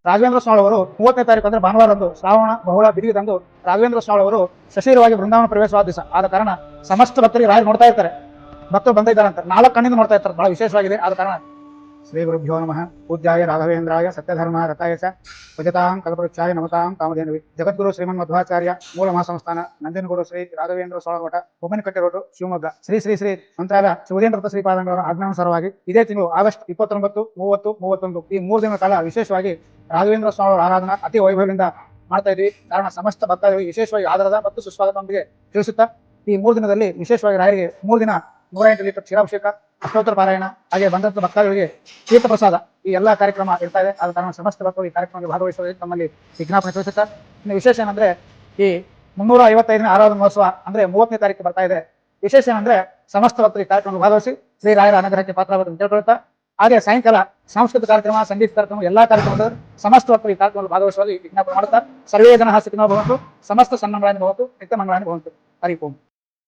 ರಾಘವೇಂದ್ರ ಸ್ವಾಮಿ ಅವರು 30ನೇ ತಾರೀಕು ಅಂದ್ರೆ ಭಾನುವಾರದಂದು ಶ್ರಾವಣ ಬಹುಳ ಬಿದಿಗೆದಂದು ರಾಘವೇಂದ್ರ ಸ್ವಾಮಿ ಅವರು ಸಶರೀರವಾಗಿ ಬೃಂದಾವನ ಪ್ರವೇಶವಾದ ದಿವಸ ಆದ ಕಾರಣ ಸಮಸ್ತ ಭಕ್ತರಿಗೆ ರಾಯರು ನೋಡ್ತಾ ಇರ್ತಾರೆ. ಭಕ್ತರು ಬಂದಿದ್ದಾರೆ ಅಂತ 4 ಕಣ್ಣಿಂದ ನೋಡ್ತಾ ಇರ್ತಾರೆ. ಬಹಳ ವಿಶೇಷವಾಗಿದೆ. ಆದ ಕಾರಣ ಶ್ರೀ ಗುರುಭ್ಯೋ ನಮಃ. ಪೂಜ್ಯಾಯ ರಾಘವೇಂದ್ರಾಯ ಸತ್ಯಧರ್ಮ ರಥಾಯ ಚ ಭಜತಾಂ ಕಲ್ಪವೃಕ್ಷಾಯ ನಮತಾಂ ಕಾಮಧೇನವೇ. ಜಗದ್ಗುರು ಶ್ರೀಮನ್ ಮಧ್ವಾಚಾರ್ಯ ಮೂಲ ಮಹಾಸಂಸ್ಥಾನ ನಂಜನಗೂಡು ಶ್ರೀ ರಾಘವೇಂದ್ರ ಸ್ವಾಮಿ ಮಠ ಬೊಮ್ಮನಕಟ್ಟೆ ರೋಡ್ ಶಿವಮೊಗ್ಗ. ಶ್ರೀ ಶ್ರೀ ಶ್ರೀ ಮಂತ್ರಾಲಯ ಶಿವದೇಂದ್ರ ದತ್ತ ಶ್ರೀಪಾದಂಗಳವರ ಆಜ್ಞಾನುಸಾರವಾಗಿ ಇದೇ ತಿಂಗಳು ಆಗಸ್ಟ್ 29, 30, 31 ಈ 3 ದಿನಗಳ ಕಾಲ ವಿಶೇಷವಾಗಿ ರಾಘವೇಂದ್ರ ಸ್ವಾಮಿ ಅವರ ಆರಾಧನಾ ಅತಿ ವೈಭವದಿಂದ ಮಾಡ್ತಾ ಇದ್ವಿ. ಕಾರಣ ಸಮಸ್ತ ಭಕ್ತರಿಗೆ ವಿಶೇಷವಾಗಿ ಆಧಾರದ ಮತ್ತು ಸುಸ್ವಾಗತದೊಂದಿಗೆ ತಿಳಿಸುತ್ತಾ ಈ 3 ದಿನದಲ್ಲಿ ವಿಶೇಷವಾಗಿ ರಾಯರಿಗೆ 3 ದಿನ 108 ಲೀಟರ್ ಕ್ಷೀರಾಭಿಷೇಕ, ಅಷ್ಟೋತ್ತರ ಪಾರಾಯಣ, ಹಾಗೆ ಬಂದಂತ ಭಕ್ತರಿಗೆ ತೀರ್ಥ ಪ್ರಸಾದ ಈ ಎಲ್ಲಾ ಕಾರ್ಯಕ್ರಮ ಇರ್ತಾ ಇದೆ. ಆದ ಕಾರಣ ಸಮಸ್ತ ಭಕ್ತರು ಈ ಕಾರ್ಯಕ್ರಮಕ್ಕೆ ಭಾಗವಹಿಸುವುದಕ್ಕೆ ತಮ್ಮಲ್ಲಿ ವಿಜ್ಞಾಪನೆ ತಿಳಿಸುತ್ತಾ, ಇನ್ನು ವಿಶೇಷ ಏನಂದ್ರೆ ಈ 355ನೇ ಆರಾಧನಾ ಮಹೋತ್ಸವ ಅಂದ್ರೆ 30ನೇ ತಾರೀಕು ಬರ್ತಾ ಇದೆ. ವಿಶೇಷ ಏನಂದ್ರೆ ಸಮಸ್ತ ಭಕ್ತರು ಈ ಕಾರ್ಯಕ್ರಮಕ್ಕೆ ಭಾಗವಹಿಸಿ ಶ್ರೀ ರಾಯರ ಅನುಗ್ರಹಕ್ಕೆ ಪಾತ್ರರಾಗುವುದನ್ನು ತಿಳ್ಕೊಳ್ತಾ, ಹಾಗೆ ಸಾಯಂಕಾಲ ಸಾಂಸ್ಕೃತಿಕ ಕಾರ್ಯಕ್ರಮ, ಸಂಗೀತ ಕಾರ್ಯಕ್ರಮ ಎಲ್ಲಾ ಕಾರ್ಯಕ್ರಮದ ಸಮಸ್ತ ಭಕ್ತರು ಈ ಕಾರ್ಯಕ್ರಮದಲ್ಲಿ ಭಾಗವಹಿಸುವಾಗ ವಿಜ್ಞಾಪನೆ ಮಾಡುತ್ತಾ ಸರ್ವೇ ಜನಃ ಸುಖಿನೋ ಭವಂತು, ಸಮಸ್ತ ಸನ್ಮಂಗಳಾನಿ ಭವಂತು, ನಿತ್ಯ ಮಂಗಳಾನಿ ಭವಂತು. ಹರಿ ಓಂ.